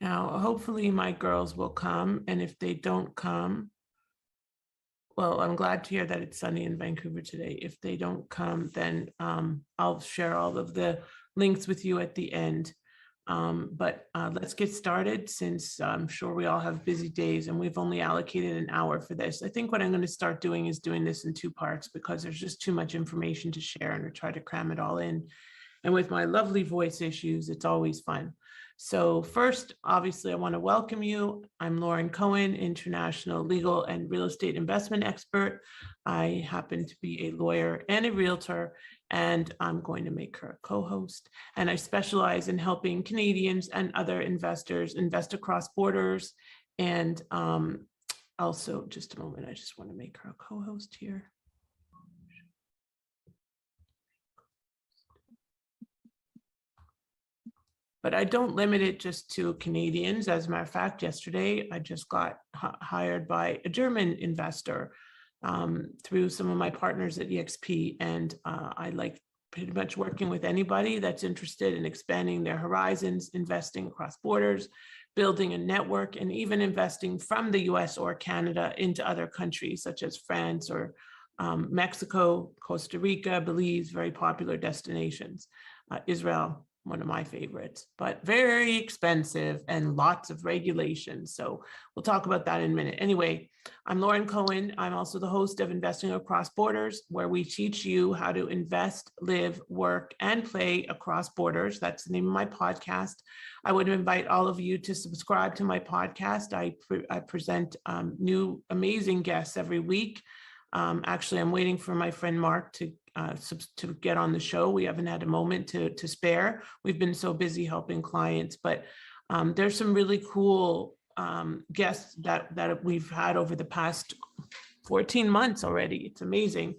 Now, hopefully my girls will come, and if they don't come, well, I'm glad to hear that it's sunny in Vancouver today. If they don't come, then I'll share all of the links with you at the end. But let's get started, since I'm sure we all have busy days and we've only allocated an hour for this. I think what I'm going to start doing is doing this in two parts, because there's just too much information to share and to try to cram it all in. And with my lovely voice issues, it's always fun. So first, obviously, I want to welcome you. I'm Lauren Cohen, international legal and real estate investment expert. I happen to be a lawyer and a realtor, and I'm going to make her a co-host. And I specialize in helping Canadians and other investors invest across borders. And also, just a moment, I just want to make her a co-host here. But I don't limit it just to Canadians. As a matter of fact, yesterday, I just got hired by a German investor through some of my partners at EXP. And I like pretty much working with anybody that's interested in expanding their horizons, investing across borders, building a network, and even investing from the US or Canada into other countries, such as France or Mexico, Costa Rica, Belize, very popular destinations, Israel, one of my favorites, but very expensive and lots of regulations. So we'll talk about that in a minute. Anyway, I'm Lauren Cohen. I'm also the host of Investing Across Borders, where we teach you how to invest, live, work, and play across borders. That's the name of my podcast. I would invite all of you to subscribe to my podcast. I present new amazing guests every week. Actually, I'm waiting for my friend Mark to get on the show. We haven't had a moment to spare. We've been so busy helping clients, but there's some really cool guests that we've had over the past 14 months already. It's amazing.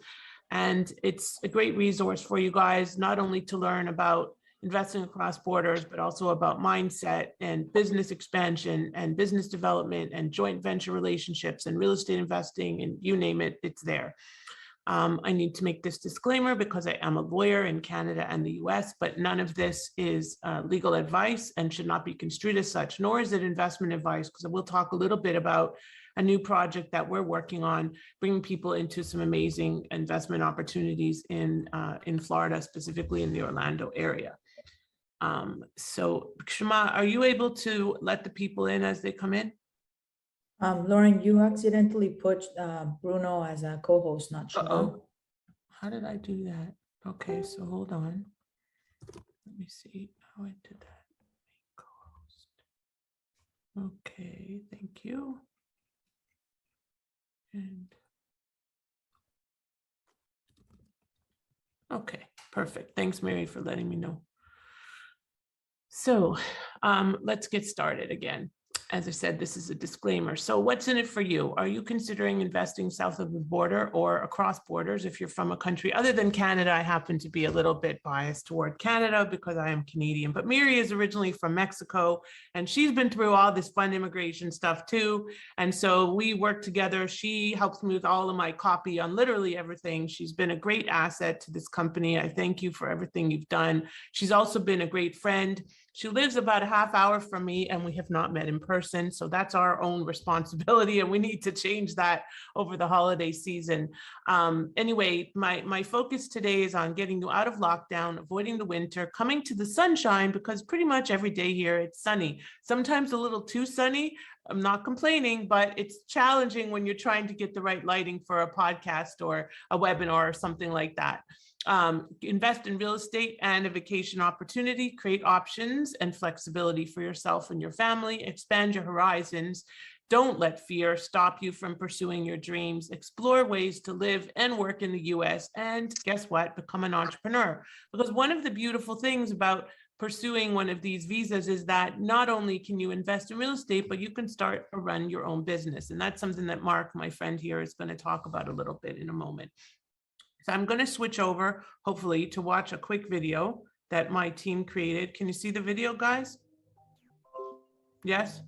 And it's a great resource for you guys, not only to learn about investing across borders, but also about mindset and business expansion and business development and joint venture relationships and real estate investing, and you name it, it's there. I need to make this disclaimer because I am a lawyer in Canada and the US, but none of this is legal advice and should not be construed as such, nor is it investment advice, because we'll talk a little bit about a new project that we're working on, bringing people into some amazing investment opportunities in Florida, specifically in the Orlando area. So Shema, are you able to let the people in as they come in? Lauren, you accidentally put Bruno as a co-host, not Shema. Uh-oh. How did I do that? Okay, so hold on. Let me see how I did that. Co-host. Okay, thank you. And okay, perfect. Thanks, Mary, for letting me know. So let's get started again. As I said, this is a disclaimer. So what's in it for you? Are you considering investing south of the border or across borders if you're from a country other than Canada? I happen to be a little bit biased toward Canada because I am Canadian, but Miri is originally from Mexico, and she's been through all this fun immigration stuff too. And so we work together. She helps me with all of my copy on literally everything. She's been a great asset to this company. I thank you for everything you've done. She's also been a great friend. She lives about a half hour from me, and we have not met in person. So that's our own responsibility, and we need to change that over the holiday season. Anyway, my focus today is on getting you out of lockdown, avoiding the winter, coming to the sunshine, because pretty much every day here it's sunny, sometimes a little too sunny. I'm not complaining, but it's challenging when you're trying to get the right lighting for a podcast or a webinar or something like that. Invest in real estate and a vacation opportunity, create options and flexibility for yourself and your family, expand your horizons. Don't let fear stop you from pursuing your dreams. Explore ways to live and work in the US, and guess what? Become an entrepreneur. Because one of the beautiful things about pursuing one of these visas is that not only can you invest in real estate, but you can start to run your own business. And that's something that Mark, my friend here, is going to talk about a little bit in a moment. So I'm going to switch over, hopefully, to watch a quick video that my team created. Can you see the video, guys? Yes?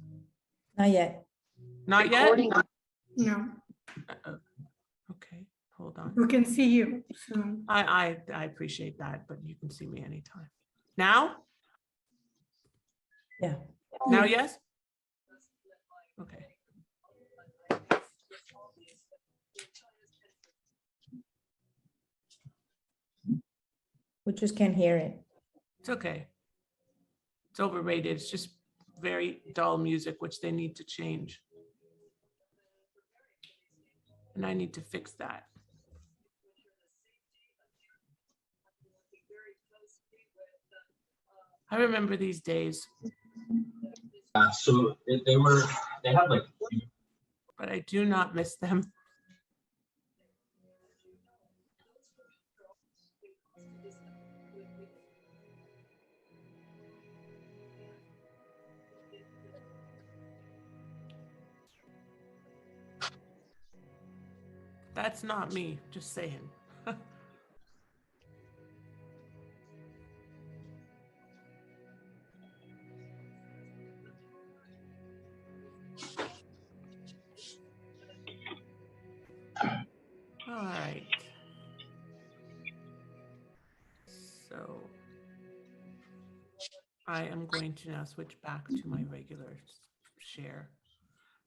Not yet. Not yet? No, Okay, hold on. we can see you. So I appreciate that, but you can see me anytime. Now? Yeah. Now, Yeah. yes? Okay. We just can't hear it. It's okay. It's overrated. It's just very dull music, which they need to change. And I need to fix that. I remember these days, So they had like, but I do not miss them. That's not me, just saying. All right. So I am going to now switch back to my regular share.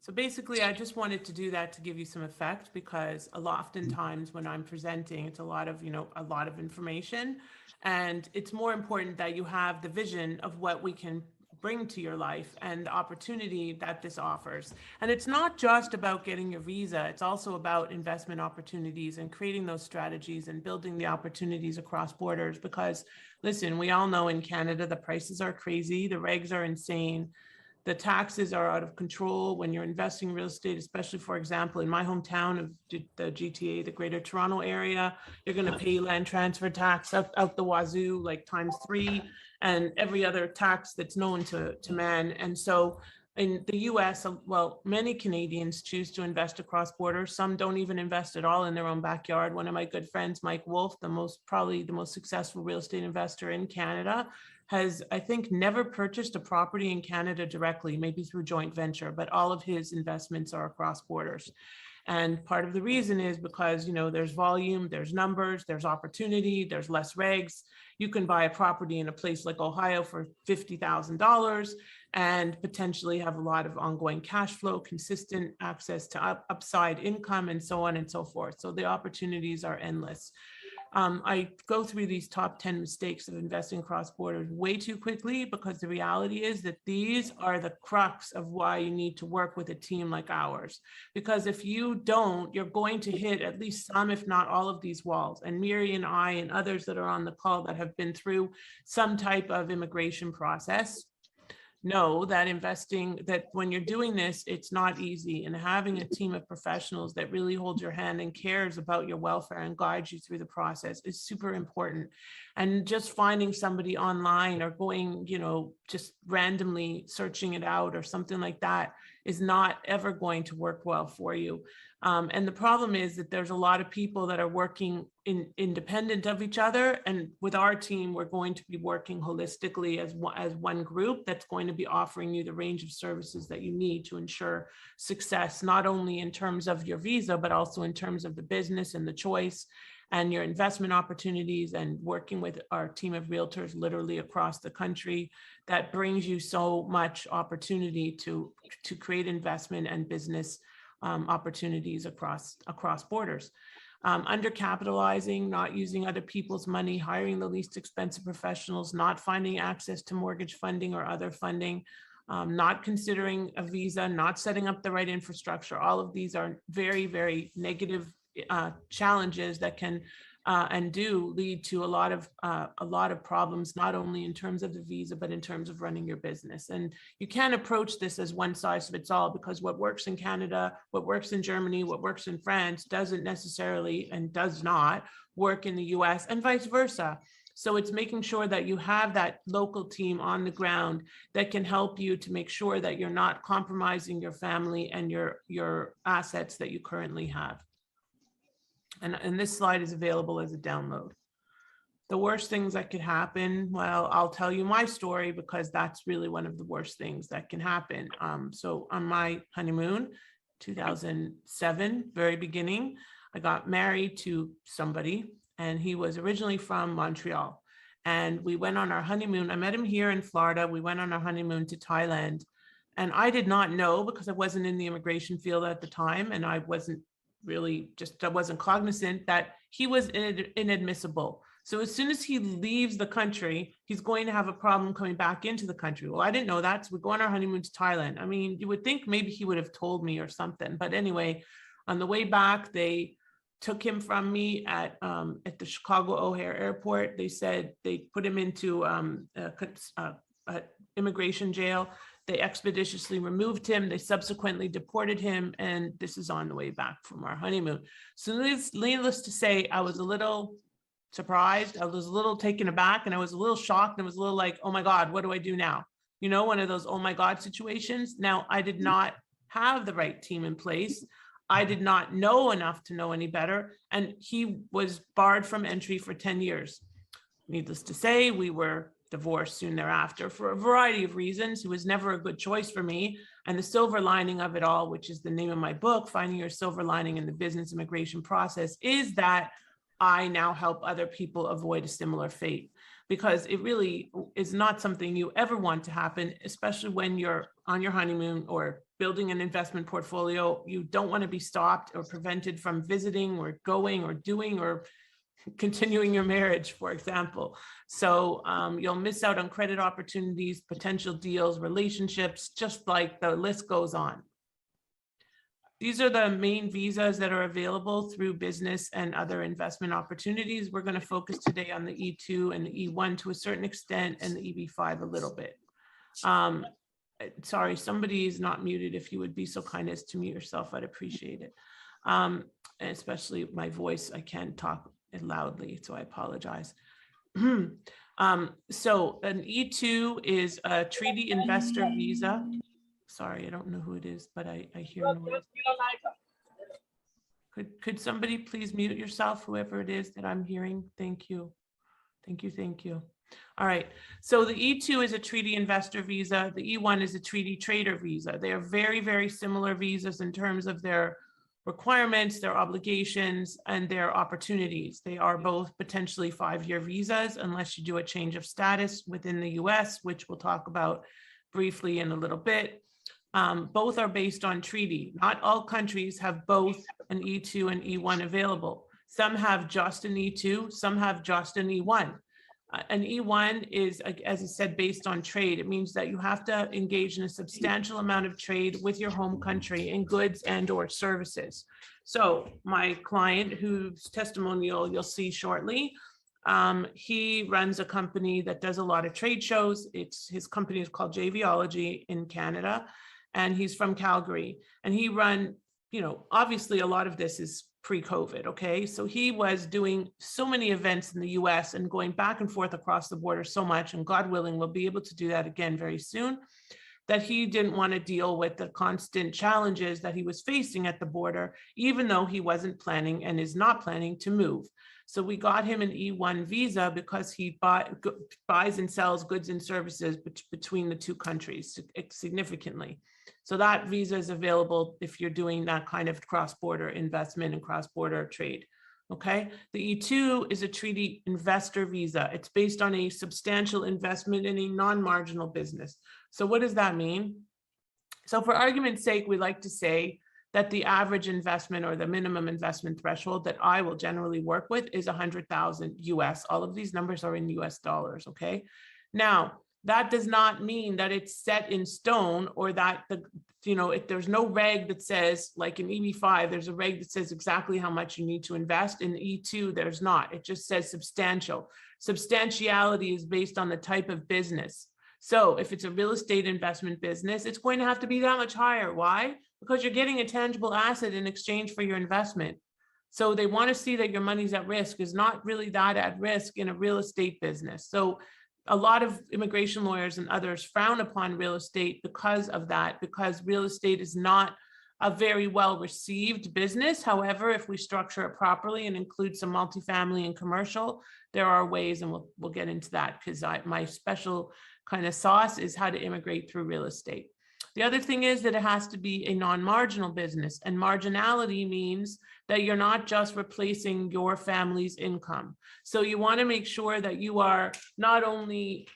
So basically, I just wanted to do that to give you some effect, because oftentimes when I'm presenting, it's a lot of information, and it's more important that you have the vision of what we can bring to your life and the opportunity that this offers. And it's not just about getting your visa, it's also about investment opportunities and creating those strategies and building the opportunities across borders. Because listen, we all know in Canada, the prices are crazy, the regs are insane. The taxes are out of control when you're investing in real estate, especially, for example, in my hometown of the GTA, the Greater Toronto Area, you're going to pay land transfer tax out the wazoo, like ×3, and every other tax that's known to man. And so in the US, well, many Canadians choose to invest across borders. Some don't even invest at all in their own backyard. One of my good friends, Mike Wolf, probably the most successful real estate investor in Canada, has, I think, never purchased a property in Canada directly, maybe through joint venture, but all of his investments are across borders. And part of the reason is because, there's volume, there's numbers, there's opportunity, there's less regs. You can buy a property in a place like Ohio for $50,000 and potentially have a lot of ongoing cash flow, consistent access to upside income, and so on and so forth. So the opportunities are endless. I go through these top 10 mistakes of investing across borders way too quickly, because the reality is that these are the crux of why you need to work with a team like ours. Because if you don't, you're going to hit at least some, if not all, of these walls. And Miri and I and others that are on the call that have been through some type of immigration process know that when you're doing this, it's not easy. And having a team of professionals that really hold your hand and cares about your welfare and guides you through the process is super important. And just finding somebody online or going, just randomly searching it out or something like that is not ever going to work well for you. And the problem is that there's a lot of people that are working independent of each other. And with our team, we're going to be working holistically as one group that's going to be offering you the range of services that you need to ensure success, not only in terms of your visa, but also in terms of the business and the choice and your investment opportunities, and working with our team of realtors literally across the country that brings you so much opportunity to create investment and business opportunities across borders. Undercapitalizing, not using other people's money, hiring the least expensive professionals, not finding access to mortgage funding or other funding, not considering a visa, not setting up the right infrastructure. All of these are very, very negative challenges that can and do lead to a lot of problems, not only in terms of the visa, but in terms of running your business. And you can't approach this as one size fits all, because what works in Canada, what works in Germany, what works in France doesn't necessarily and does not work in the US, and vice versa. So it's making sure that you have that local team on the ground that can help you to make sure that you're not compromising your family and your assets that you currently have. And this slide is available as a download. The worst things that could happen, well, I'll tell you my story, because that's really one of the worst things that can happen. So on my honeymoon, 2007, very beginning, I got married to somebody, and he was originally from Montreal. And we went on our honeymoon. I met him here in Florida. We went on our honeymoon to Thailand. And I did not know because I wasn't in the immigration field at the time. And I wasn't really I wasn't cognizant that he was inadmissible. So as soon as he leaves the country, he's going to have a problem coming back into the country. Well, I didn't know that. So we go on our honeymoon to Thailand. I mean, you would think maybe he would have told me or something. But anyway, on the way back, they took him from me at the Chicago O'Hare Airport. They said they put him into immigration jail. They expeditiously removed him. They subsequently deported him. And this is on the way back from our honeymoon. So needless to say, I was a little surprised. I was a little taken aback, and I was a little shocked, and I was a little like, oh my God, what do I do now? You know, one of those, oh my God situations. Now, I did not have the right team in place. I did not know enough to know any better. And he was barred from entry for 10 years. Needless to say, we were divorced soon thereafter for a variety of reasons. He was never a good choice for me. And the silver lining of it all, which is the name of my book, Finding Your Silver Lining in the Business Immigration Process, is that I now help other people avoid a similar fate, because it really is not something you ever want to happen, especially when you're on your honeymoon or building an investment portfolio. You don't want to be stopped or prevented from visiting or going or doing or continuing your marriage, for example. So you'll miss out on credit opportunities, potential deals, relationships, just like the list goes on. These are the main visas that are available through business and other investment opportunities. We're going to focus today on the E-2 and the E-1 to a certain extent, and the EB-5 a little bit. Sorry, somebody is not muted. If you would be so kind as to mute yourself, I'd appreciate it. Especially my voice, I can't talk loudly, so I apologize. So an E-2 is a treaty investor visa. Sorry, I don't know who it is, but I hear noise. Could somebody please mute yourself, whoever it is that I'm hearing? Thank you. Thank you. Thank you. All right. So the E-2 is a treaty investor visa. The E-1 is a treaty trader visa. They are very, very similar visas in terms of their requirements, their obligations, and their opportunities. They are both potentially 5-year visas, unless you do a change of status within the US, which we'll talk about briefly in a little bit. Both are based on treaty. Not all countries have both an E-2 and E-1 available. Some have just an E-2, some have just an E-1. An E-1 is, as I said, based on trade. It means that you have to engage in a substantial amount of trade with your home country in goods and or services. So my client, whose testimonial you'll see shortly, he runs a company that does a lot of trade shows. His company is called JVology in Canada, and he's from Calgary. And he run, obviously a lot of this is pre-COVID, okay? So he was doing so many events in the US and going back and forth across the border so much, and God willing, we'll be able to do that again very soon, that he didn't want to deal with the constant challenges that he was facing at the border, even though he wasn't planning and is not planning to move. So we got him an E-1 visa because he buys and sells goods and services between the two countries significantly. So that visa is available if you're doing that kind of cross-border investment and cross-border trade. Okay. The E-2 is a treaty investor visa. It's based on a substantial investment in a non-marginal business. So what does that mean? So for argument's sake, we like to say that the average investment or the minimum investment threshold that I will generally work with is 100,000 US. All of these numbers are in US dollars. Okay. Now, that does not mean that it's set in stone, or that if there's no reg that says, like in EB-5, there's a reg that says exactly how much you need to invest. In E-2, there's not. It just says substantial. Substantiality is based on the type of business. So if it's a real estate investment business, it's going to have to be that much higher. Why? Because you're getting a tangible asset in exchange for your investment. So they want to see that your money's at risk. Is not really that at risk in a real estate business. So a lot of immigration lawyers and others frown upon real estate because of that, because real estate is not a very well received business. However, if we structure it properly and include some multifamily and commercial, there are ways, and we'll get into that, because my special kind of sauce is how to immigrate through real estate. The other thing is that it has to be a non-marginal business, and marginality means that you're not just replacing your family's income. So you want to make sure that you are not only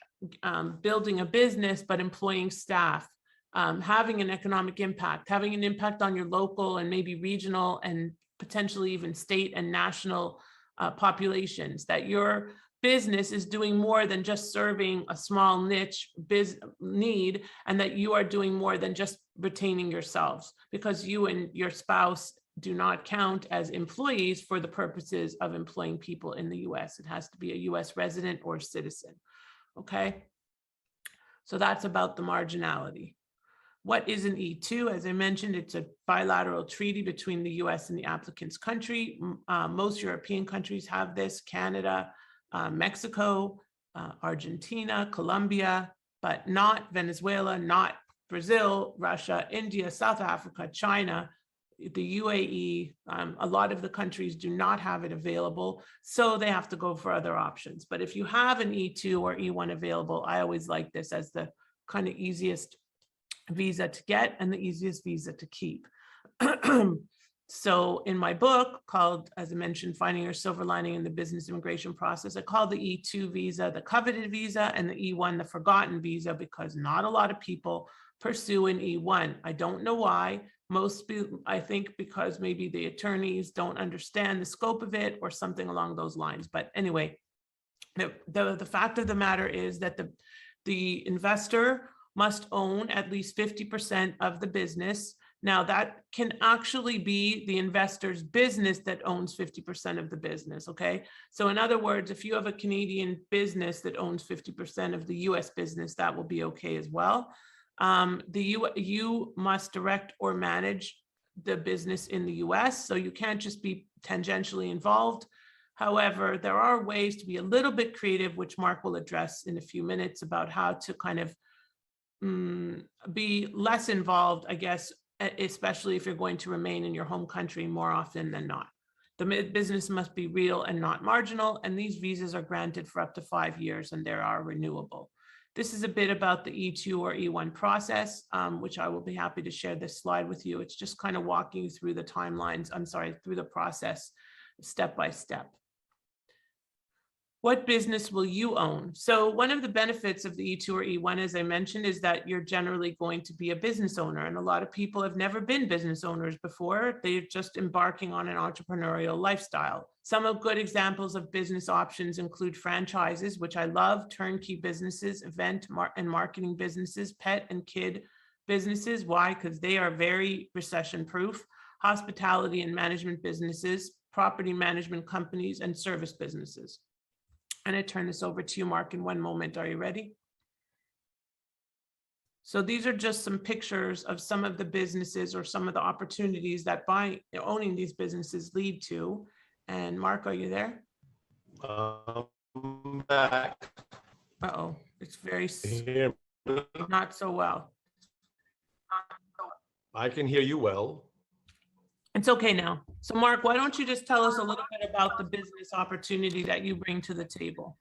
building a business, but employing staff. having an economic impact, having an impact on your local and maybe regional and potentially even state and national populations, that your business is doing more than just serving a small niche need, and that you are doing more than just retaining yourselves, because you and your spouse do not count as employees for the purposes of employing people in the US. It has to be a US resident or citizen, okay? So that's about the marginality. What is an E-2? As I mentioned, it's a bilateral treaty between the US and the applicant's country. Most European countries have this: Canada, Mexico, Argentina, Colombia, but not Venezuela, not Brazil, Russia, India, South Africa, China, the UAE. A lot of the countries do not have it available, so they have to go for other options. But if you have an E-2 or E-1 available, I always like this as the kind of easiest visa to get and the easiest visa to keep. So in my book called, as I mentioned, Finding Your Silver Lining in the Business Immigration Process, I call the E-2 visa the coveted visa and the E-1 the forgotten visa, because not a lot of people pursue an E-1. I don't know why. Most people, I think because maybe the attorneys don't understand the scope of it or something along those lines. But anyway, the fact of the matter is that the investor must own at least 50% of the business. Now, that can actually be the investor's business that owns 50% of the business, okay? So in other words, if you have a Canadian business that owns 50% of the US business, that will be okay as well. You must direct or manage the business in the US, so you can't just be tangentially involved. However, there are ways to be a little bit creative, which Mark will address in a few minutes, about how to kind of be less involved, I guess, especially if you're going to remain in your home country more often than not. The business must be real and not marginal, and these visas are granted for up to 5 years and they are renewable. This is a bit about the E-2 or E-1 process, which I will be happy to share this slide with you. It's just kind of walking you through the timelines, through the process step by step. What business will you own? So one of the benefits of the E-2 or E-1, as I mentioned, is that you're generally going to be a business owner. And a lot of people have never been business owners before. They're just embarking on an entrepreneurial lifestyle. Some of good examples of business options include franchises, which I love, turnkey businesses, event and marketing businesses, pet and kid businesses. Why? Because they are very recession proof. Hospitality and management businesses, property management companies, and service businesses. And I turn this over to you, Mark, in one moment. Are you ready? So these are just some pictures of some of the businesses or some of the opportunities that owning these businesses lead to. And Mark, are you there? I'm back. Uh-oh, it's very Hear me? not so well. I can hear you well. It's okay now. So Mark, why don't you just tell us a little bit about the business opportunity that you bring to the table?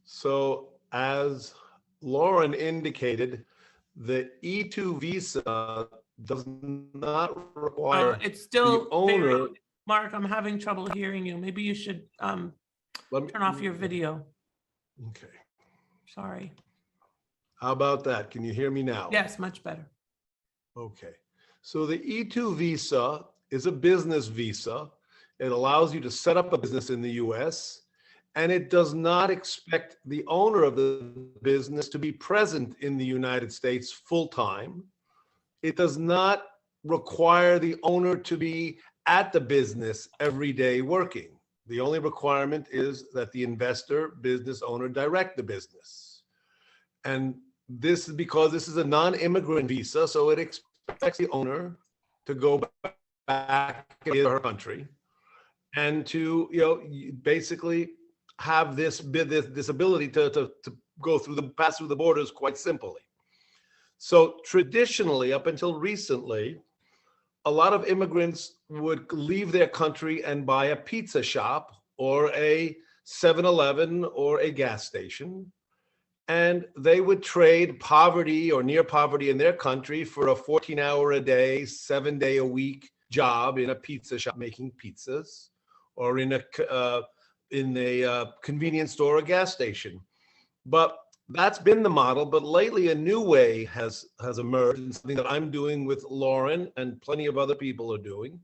So as Lauren indicated, the E-2 visa does not require It's still the owner. Mark, I'm having trouble hearing you. Maybe you should turn off your video. Okay. Sorry. How about that? Can you hear me now? Yes, much better. Okay. So the E-2 visa is a business visa. It allows you to set up a business in the US, and it does not expect the owner of the business to be present in the United States full-time. It does not require the owner to be at the business every day working. The only requirement is that the investor, business owner, direct the business. And this is because this is a non-immigrant visa, so it expects the owner to go back to her country and to, basically have this ability to go pass through the borders quite simply. So traditionally, up until recently, a lot of immigrants would leave their country and buy a pizza shop or a 7-Eleven or a gas station. And they would trade poverty or near poverty in their country for a 14-hour-a-day, 7-day-a-week job in a pizza shop making pizzas, or in a convenience store or gas station. But that's been the model, but lately a new way has emerged, and something that I'm doing with Lauren and plenty of other people are doing,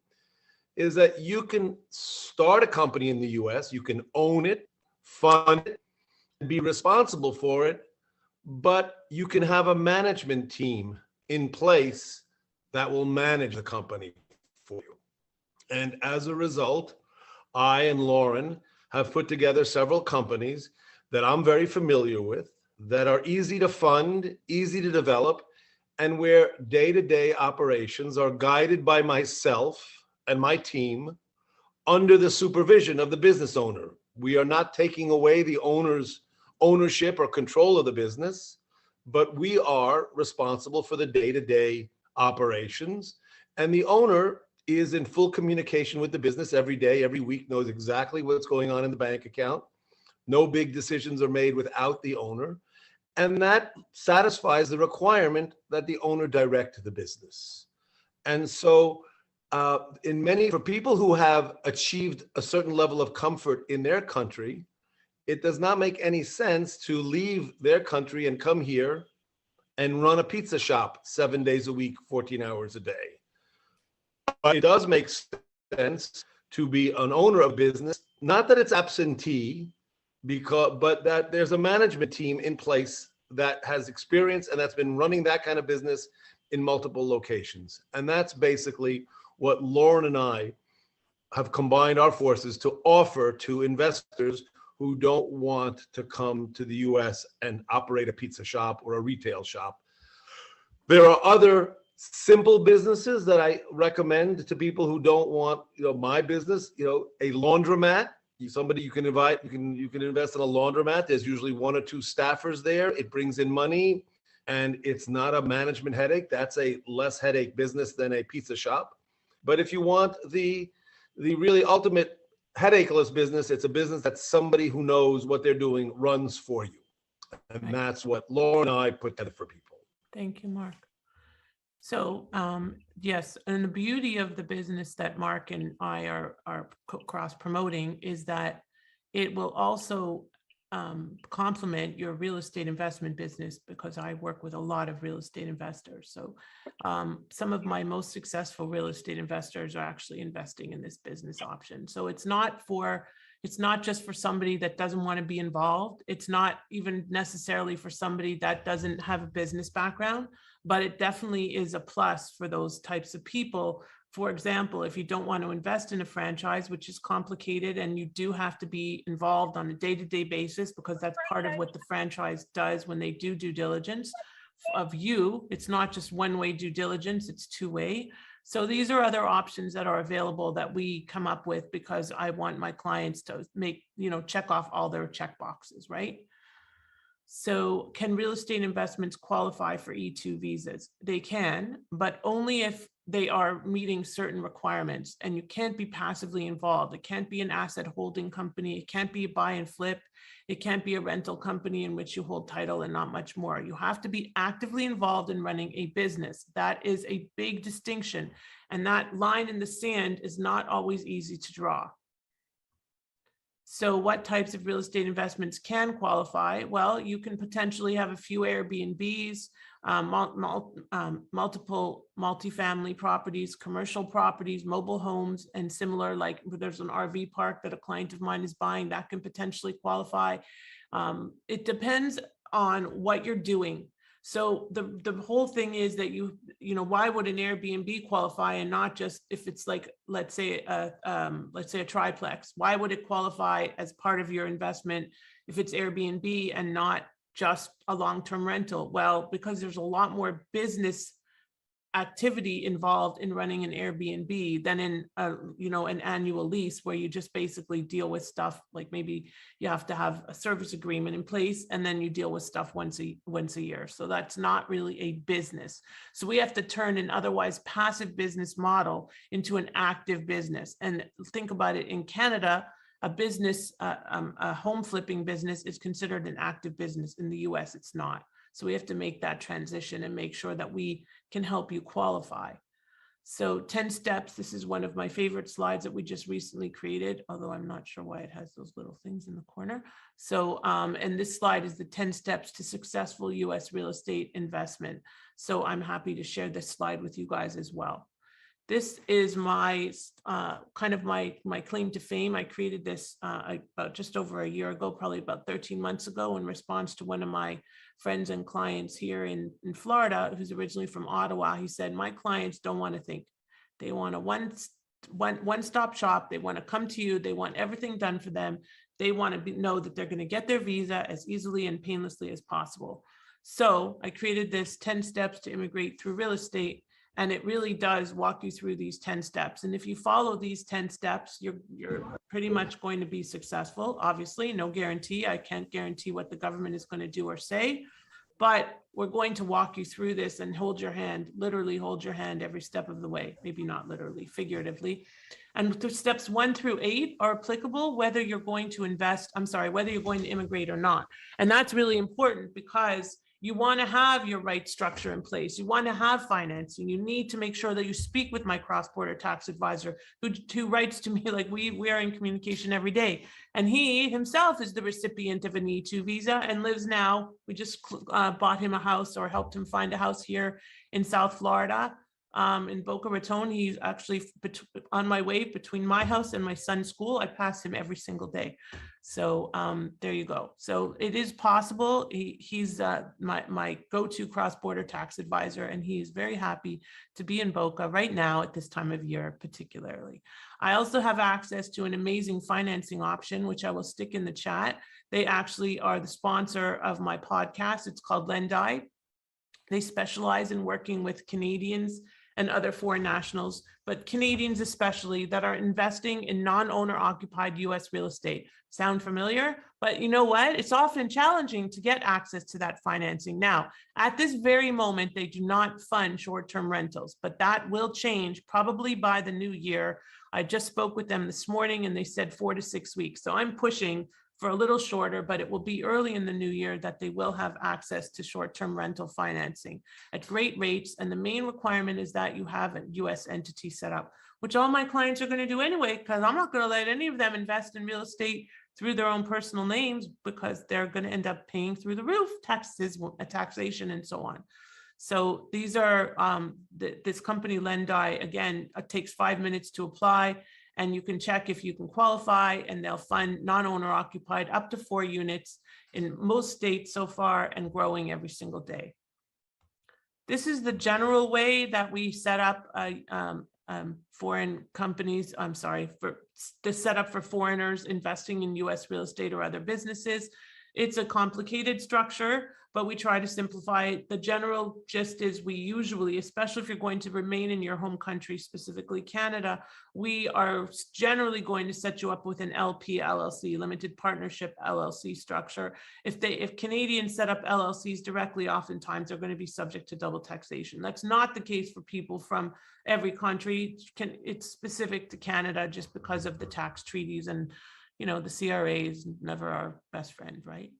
is that you can start a company in the US, you can own it, fund it, and be responsible for it, but you can have a management team in place that will manage the company for you. And as a result, I and Lauren have put together several companies that I'm very familiar with, that are easy to fund, easy to develop, and where day-to-day operations are guided by myself and my team under the supervision of the business owner. We are not taking away the owner's ownership or control of the business, but we are responsible for the day-to-day operations. And the owner is in full communication with the business every day, every week, knows exactly what's going on in the bank account. No big decisions are made without the owner. And that satisfies the requirement that the owner direct the business. And so for people who have achieved a certain level of comfort in their country, it does not make any sense to leave their country and come here and run a pizza shop 7 days a week, 14 hours a day. But it does make sense to be an owner of business, not that it's absentee, but that there's a management team in place that has experience and that's been running that kind of business in multiple locations. And that's basically what Lauren and I have combined our forces to offer to investors who don't want to come to the US and operate a pizza shop or a retail shop. There are other simple businesses that I recommend to people who don't want, my business, a laundromat. Somebody you can invite, you can invest in a laundromat. There's usually 1 or 2 staffers there. It brings in money and it's not a management headache. That's a less headache business than a pizza shop. But if you want the really ultimate headacheless business, it's a business that somebody who knows what they're doing runs for you. And Right. that's what Lauren and I put together for people. Thank you, Mark. So yes, and the beauty of the business that Mark and I are cross promoting is that it will also complement your real estate investment business, because I work with a lot of real estate investors. So some of my most successful real estate investors are actually investing in this business option. So it's not just for somebody that doesn't want to be involved. It's not even necessarily for somebody that doesn't have a business background, but it definitely is a plus for those types of people. For example, if you don't want to invest in a franchise, which is complicated, and you do have to be involved on a day-to-day basis, because that's part of what the franchise does when they do due diligence of you. It's not just one-way due diligence, it's two-way. So these are other options that are available that we come up with, because I want my clients to make, check off all their check boxes, right? So can real estate investments qualify for E-2 visas? They can, but only if they are meeting certain requirements, and you can't be passively involved. It can't be an asset holding company. It can't be a buy and flip. It can't be a rental company in which you hold title and not much more. You have to be actively involved in running a business. That is a big distinction. And that line in the sand is not always easy to draw. So what types of real estate investments can qualify? Well, you can potentially have a few Airbnbs, multiple multifamily properties, commercial properties, mobile homes, and similar, like there's an RV park that a client of mine is buying that can potentially qualify. It depends on what you're doing. So the whole thing is that why would an Airbnb qualify and not just if it's like, let's say a triplex? Why would it qualify as part of your investment if it's Airbnb and not just a long-term rental? Well, because there's a lot more business activity involved in running an Airbnb than in an annual lease, where you just basically deal with stuff like maybe you have to have a service agreement in place and then you deal with stuff once a year. So that's not really a business. So we have to turn an otherwise passive business model into an active business. And think about it, in Canada, a business, a home flipping business is considered an active business. In the US, it's not. So we have to make that transition and make sure that we can help you qualify. So 10 steps, this is one of my favorite slides that we just recently created, although I'm not sure why it has those little things in the corner. So, and this slide is the 10 steps to successful US real estate investment. So I'm happy to share this slide with you guys as well. This is my kind of my claim to fame. I created this about just over a year ago, probably about 13 months ago, in response to one of my friends and clients here in Florida, who's originally from Ottawa. He said, my clients don't want to think. They want a one-stop shop. They want to come to you. They want everything done for them. They want to know that they're going to get their visa as easily and painlessly as possible. So I created this 10 steps to immigrate through real estate. And it really does walk you through these 10 steps. And if you follow these 10 steps, you're pretty much going to be successful. Obviously, no guarantee. I can't guarantee what the government is going to do or say, but we're going to walk you through this and hold your hand, literally hold your hand every step of the way. Maybe not literally, figuratively. And the steps 1 through 8 are applicable whether you're going to whether you're going to immigrate or not. And that's really important because you want to have your right structure in place. You want to have financing. You need to make sure that you speak with my cross-border tax advisor who writes to me, like we are in communication every day. And he himself is the recipient of an E-2 visa and lives now. We just bought him a house or helped him find a house here in South Florida. In Boca Raton. He's actually on my way between my house and my son's school. I pass him every single day. So there you go. So it is possible. He's my go-to cross-border tax advisor, and he is very happy to be in Boca right now at this time of year, particularly. I also have access to an amazing financing option, which I will stick in the chat. They actually are the sponsor of my podcast. It's called Lendi. They specialize in working with Canadians and other foreign nationals, but Canadians especially, that are investing in non-owner occupied US real estate. Sound familiar? But you know what? It's often challenging to get access to that financing. Now, at this very moment, they do not fund short-term rentals, but that will change probably by the new year. I just spoke with them this morning and they said 4 to 6 weeks. So I'm pushing for a little shorter, but it will be early in the new year that they will have access to short-term rental financing at great rates. And the main requirement is that you have a US entity set up, which all my clients are going to do anyway, because I'm not going to let any of them invest in real estate through their own personal names, because they're going to end up paying through the roof taxes, taxation, and so on. So these are this company Lendi, again, it takes 5 minutes to apply. And you can check if you can qualify, and they'll fund non-owner occupied up to 4 units in most states so far, and growing every single day. This is the general way that we set up foreign companies, for the setup for foreigners investing in US real estate or other businesses. It's a complicated structure, but we try to simplify it. The general gist is we usually, especially if you're going to remain in your home country, specifically Canada, we are generally going to set you up with an LP LLC, limited partnership LLC structure. If Canadians set up LLCs directly, oftentimes they're going to be subject to double taxation. That's not the case for people from every country. It's specific to Canada just because of the tax treaties, and you know, the CRA is never our best friend, right?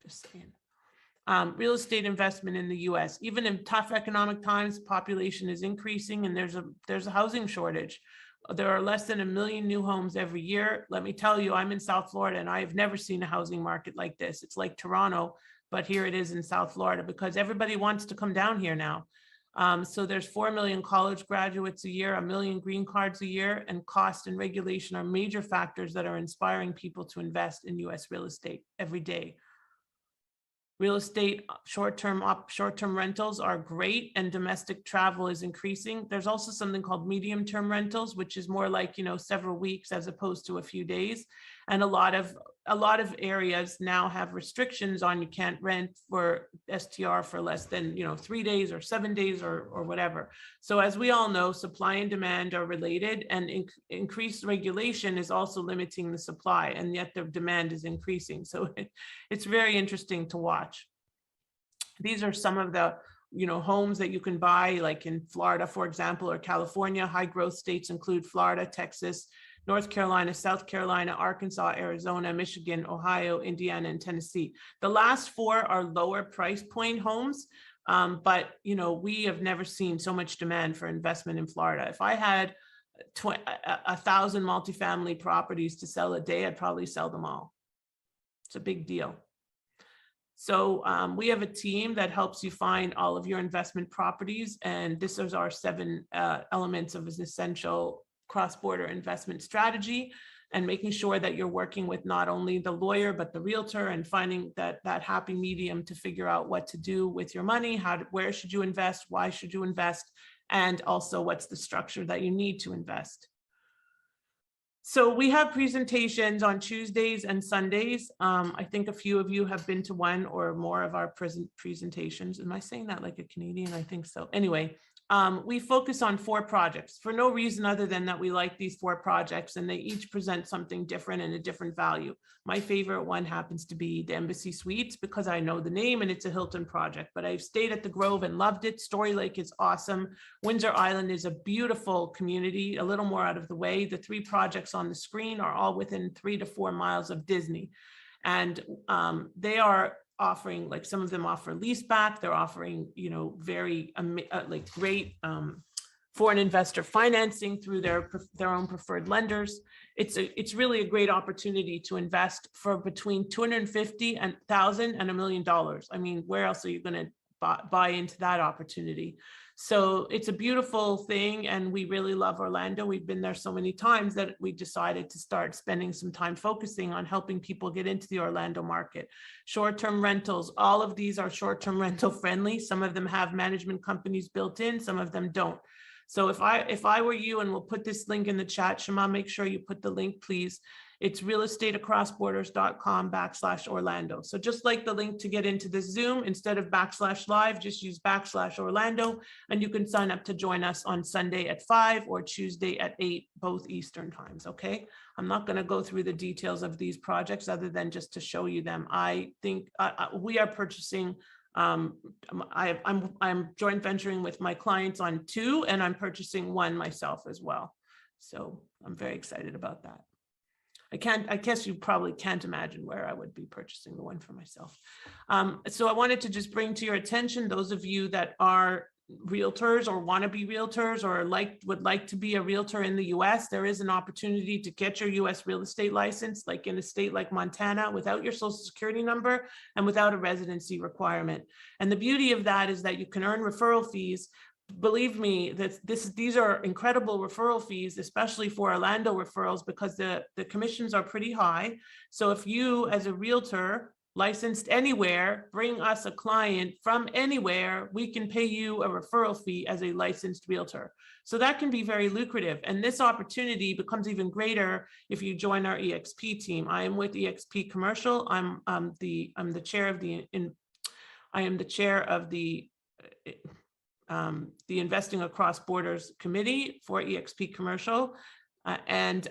Just saying. Real estate investment in the US, even in tough economic times, population is increasing and there's a housing shortage. There are less than 1 million new homes every year. Let me tell you, I'm in South Florida and I have never seen a housing market like this. It's like Toronto, but here it is in South Florida because everybody wants to come down here now. So there's 4 million college graduates a year, 1 million green cards a year, and cost and regulation are major factors that are inspiring people to invest in US real estate every day. Real estate short-term rentals are great, and domestic travel is increasing. There's also something called medium-term rentals, which is more like, you know, several weeks as opposed to a few days. And a lot of areas now have restrictions on you can't rent for STR for less than, you know, 3 days or 7 days or whatever. So as we all know, supply and demand are related, and increased regulation is also limiting the supply, and yet the demand is increasing. So it's very interesting to watch. These are some of the, you know, homes that you can buy, like in Florida, for example, or California. High growth states include Florida, Texas, North Carolina, South Carolina, Arkansas, Arizona, Michigan, Ohio, Indiana, and Tennessee. The last 4 are lower price point homes. But, you know, we have never seen so much demand for investment in Florida. If I had 1,000 multifamily properties to sell a day, I'd probably sell them all. It's a big deal. So we have a team that helps you find all of your investment properties. And this is our 7 elements of an essential cross-border investment strategy, and making sure that you're working with not only the lawyer, but the realtor, and finding that happy medium to figure out what to do with your money, where should you invest, why should you invest, and also what's the structure that you need to invest. So we have presentations on Tuesdays and Sundays. I think a few of you have been to one or more of our presentations. Am I saying that like a Canadian? I think so. Anyway, we focus on 4 projects for no reason other than that we like these 4 projects, and they each present something different and a different value. My favorite one happens to be the Embassy Suites, because I know the name and it's a Hilton project, but I've stayed at the Grove and loved it. Story Lake is awesome. Windsor Island is a beautiful community, a little more out of the way. The 3 projects on the screen are all within 3 to 4 miles of Disney. And they are offering, like, some of them offer lease back. They're offering, you know, very like great foreign investor financing through their own preferred lenders. It's really a great opportunity to invest for between $250,000 and $1 million. I mean, where else are you going to buy into that opportunity? So it's a beautiful thing, and we really love Orlando. We've been there so many times that we decided to start spending some time focusing on helping people get into the Orlando market. Short-term rentals, all of these are short-term rental friendly. Some of them have management companies built in, some of them don't. So if I were you, and we'll put this link in the chat, Shema, make sure you put the link, please. It's realestateacrossborders.com/Orlando. So just like the link to get into the Zoom, instead of /live, just use /Orlando, and you can sign up to join us on Sunday at 5 or Tuesday at 8, both Eastern times, okay? I'm not gonna go through the details of these projects other than just to show you them. I think we are purchasing, I'm joint venturing with my clients on 2, and I'm purchasing 1 myself as well. So I'm very excited about that. I guess you probably can't imagine where I would be purchasing the one for myself. So I wanted to just bring to your attention, those of you that are realtors or want to be realtors or would like to be a realtor in the US, there is an opportunity to get your US real estate license, like in a state like Montana, without your social security number and without a residency requirement. And the beauty of that is that you can earn referral fees. Believe me, that these are incredible referral fees, especially for Orlando referrals, because the commissions are pretty high. So if you, as a realtor licensed anywhere, bring us a client from anywhere, we can pay you a referral fee as a licensed realtor. So that can be very lucrative. And this opportunity becomes even greater if you join our EXP team. I am with EXP Commercial. I'm the chair of the Investing Across Borders Committee for EXP Commercial. And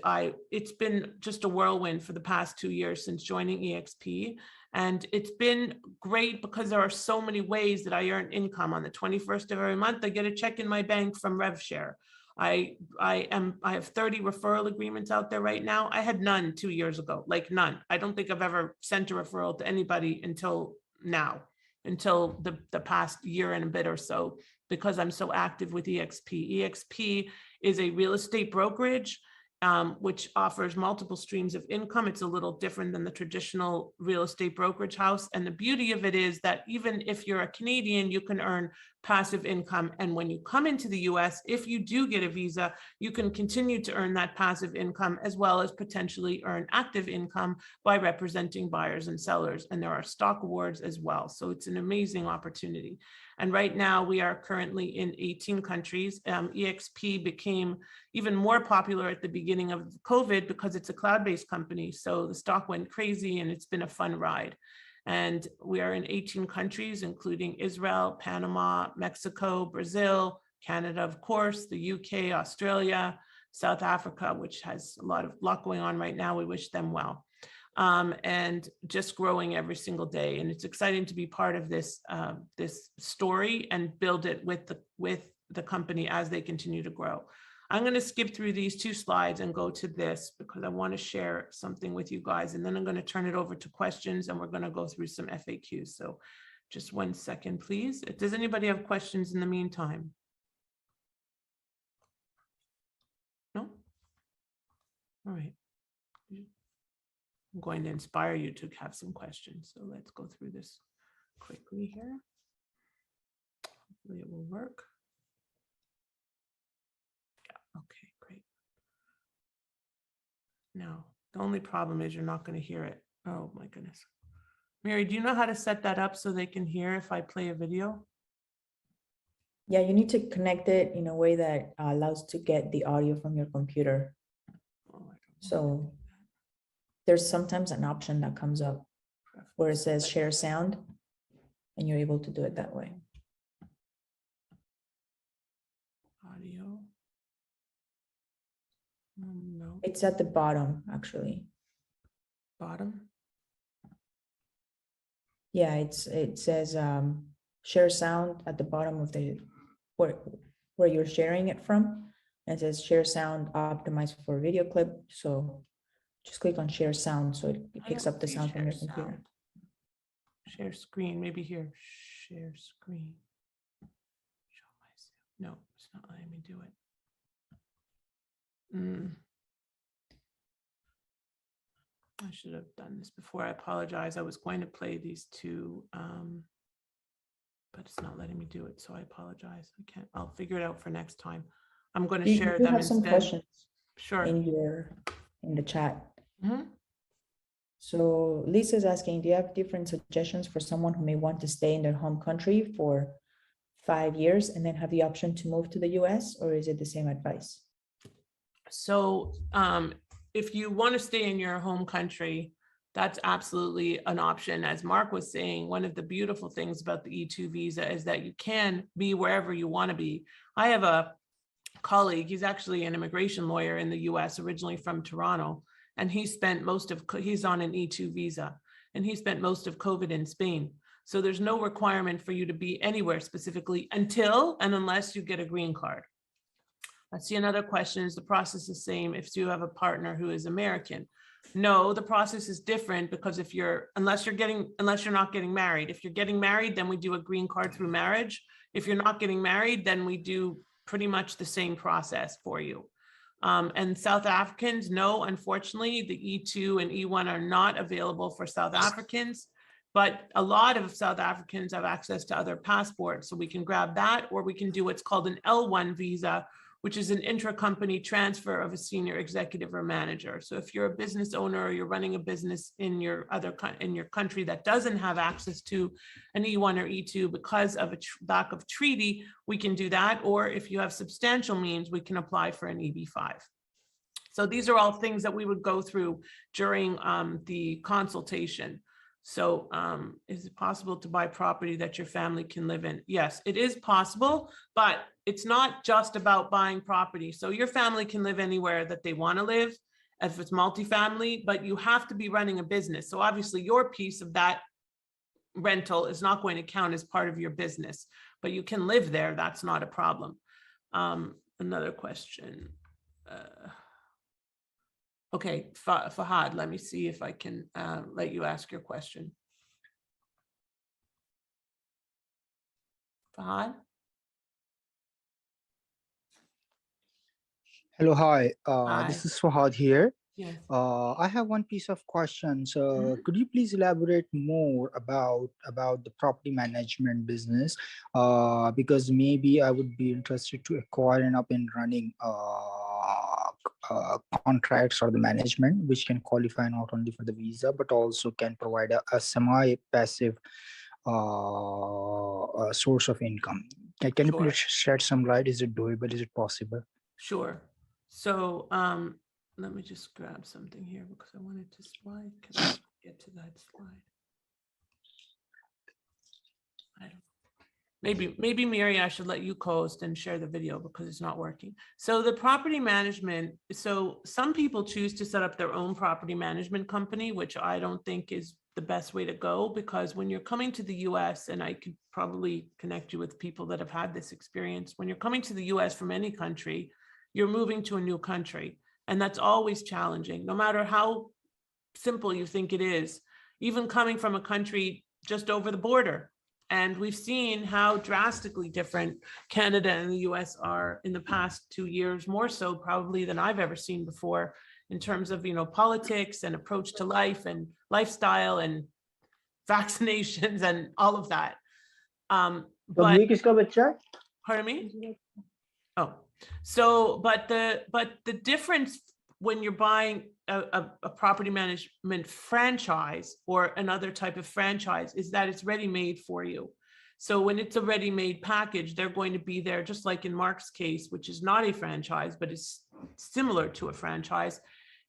it's been just a whirlwind for the past 2 years since joining EXP. And it's been great because there are so many ways that I earn income. On the 21st of every month, I get a check in my bank from RevShare. I have 30 referral agreements out there right now. I had none 2 years ago, like none. I don't think I've ever sent a referral to anybody until now, until the past year and a bit or so, because I'm so active with EXP. EXP is a real estate brokerage, which offers multiple streams of income. It's a little different than the traditional real estate brokerage house. And the beauty of it is that even if you're a Canadian, you can earn passive income. And when you come into the US, if you do get a visa, you can continue to earn that passive income, as well as potentially earn active income by representing buyers and sellers. And there are stock awards as well. So it's an amazing opportunity. And right now we are currently in 18 countries. EXP became even more popular at the beginning of COVID because it's a cloud-based company. So the stock went crazy and it's been a fun ride. And we are in 18 countries, including Israel, Panama, Mexico, Brazil, Canada, of course, the UK, Australia, South Africa, which has a lot going on right now. We wish them well. And just growing every single day. And it's exciting to be part of this story and build it with the company as they continue to grow. I'm going to skip through these 2 slides and go to this because I want to share something with you guys. And then I'm going to turn it over to questions and we're going to go through some FAQs. So Just 1 second, please. Does anybody have questions in the meantime? No? All right. I'm going to inspire you to have some questions. So let's go through this quickly here. Hopefully it will work. Yeah, okay, great. Now, the only problem is you're not going to hear it. Oh my goodness. Mary, do you know how to set that up so they can hear if I play a video? Yeah, you need to connect it in a way that allows to get the audio from your computer. Oh, I don't know. So there's sometimes an option that comes up where it says share sound, and you're able to do it that way. Audio. No, It's at the bottom, actually. bottom. Yeah, it says share sound at the bottom of the where you're sharing it from. And it says share sound optimized for video clip. So just click on share sound so it I picks don't up the see sound from your share computer. sound. Share screen, maybe here. Share screen. Show myself. No, it's not letting me do it. I should have done this before. I apologize. I was going to play these two, but it's not letting me do it. So I apologize. I can't. I'll figure it out for next time. I'm going to You share do them have some instead. questions Sure. in the chat. Mhm. So Lisa's asking, do you have different suggestions for someone who may want to stay in their home country for 5 years and then have the option to move to the US, or is it the same advice? So if you want to stay in your home country, that's absolutely an option. As Mark was saying, one of the beautiful things about the E-2 visa is that you can be wherever you want to be. I have a colleague, he's actually an immigration lawyer in the US, originally from Toronto, and he's on an E-2 visa, and he spent most of COVID in Spain. So there's no requirement for you to be anywhere specifically until and unless you get a green card. I see another question. Is the process the same if you have a partner who is American? No, the process is different because unless you're not getting married. If you're getting married, then we do a green card through marriage. If you're not getting married, then we do pretty much the same process for you. And South Africans, no, unfortunately, the E-2 and E-1 are not available for South Africans, but a lot of South Africans have access to other passports. So we can grab that, or we can do what's called an L1 visa, which is an intra-company transfer of a senior executive or manager. So if you're a business owner or you're running a business in your country that doesn't have access to an E1 or E2 because of a lack of treaty, we can do that. Or if you have substantial means, we can apply for an EB5. So these are all things that we would go through during the consultation. So is it possible to buy property that your family can live in? Yes, it is possible, but it's not just about buying property. So your family can live anywhere that they want to live if it's multifamily, but you have to be running a business. So obviously your piece of that rental is not going to count as part of your business, but you can live there. That's not a problem. Another question. Okay, Fahad, let me see if I can let you ask your question. Fahad? Hello, hi. Hi. This is Fahad here. Yes. I have one piece of question. So, Mhm. could you please elaborate more about the property management business? Because maybe I would be interested to acquire and up and running contracts or the management, which can qualify not only for the visa but also can provide a semi-passive source of income. Can you Sure. please shed some light? Is it doable? Is it possible? Sure. So let me just grab something here because I wanted to slide. Can I get to that slide? I don't. Maybe Mary, I should let you co-host and share the video because it's not working. So the property management, so some people choose to set up their own property management company, which I don't think is the best way to go, because when you're coming to the US, and I could probably connect you with people that have had this experience, when you're coming to the US from any country, you're moving to a new country. And that's always challenging, no matter how simple you think it is. Even coming from a country just over the border, And we've seen how drastically different Canada and the US are in the past 2 years, more so probably than I've ever seen before, in terms of, politics and approach to life and lifestyle and vaccinations and all of that. But ये किसका बच्चा है? pardon me? Oh, so, but the difference when you're buying a property management franchise or another type of franchise is that it's ready-made for you. So when it's a ready-made package, they're going to be there, just like in Mark's case, which is not a franchise, but it's similar to a franchise.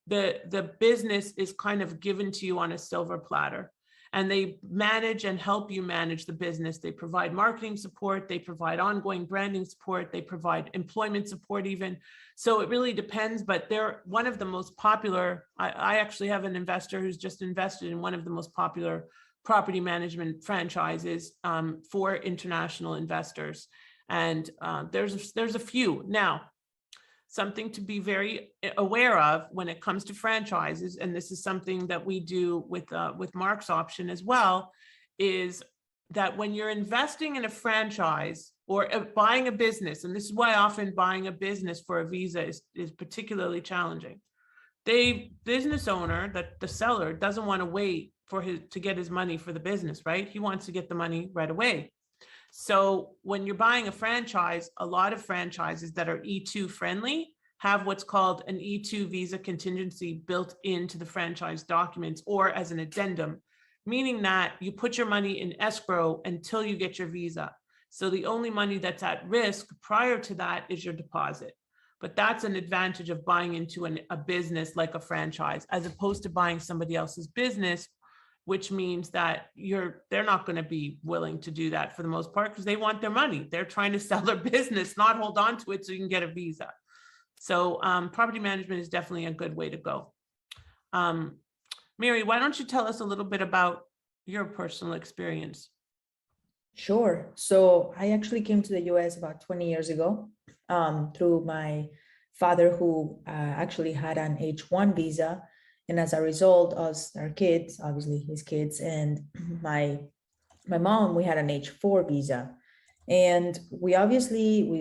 The business is kind of given to you on a silver platter. And they manage and help you manage the business. They provide marketing support, they provide ongoing branding support, they provide employment support even. So it really depends, but they're one of the most popular. I actually have an investor who's just invested in one of the most popular property management franchises for international investors. And there's a few. Now, something to be very aware of when it comes to franchises, and this is something that we do with Mark's option as well, is that when you're investing in a franchise or buying a business, and this is why often buying a business for a visa is particularly challenging. The business owner, the seller, doesn't want to wait to get his money for the business, right? He wants to get the money right away. So when you're buying a franchise, a lot of franchises that are E2 friendly have what's called an E2 visa contingency built into the franchise documents or as an addendum, meaning that you put your money in escrow until you get your visa. So the only money that's at risk prior to that is your deposit. But that's an advantage of buying into a business like a franchise, as opposed to buying somebody else's business, which means that they're not going to be willing to do that for the most part because they want their money. They're trying to sell their business, not hold on to it so you can get a visa. So property management is definitely a good way to go. Mary, why don't you tell us a little bit about your personal experience? Sure. So I actually came to the US about 20 years ago through my father, who actually had an H1 visa. And as a result, our kids, obviously his kids, and my mom, we had an H4 visa. And we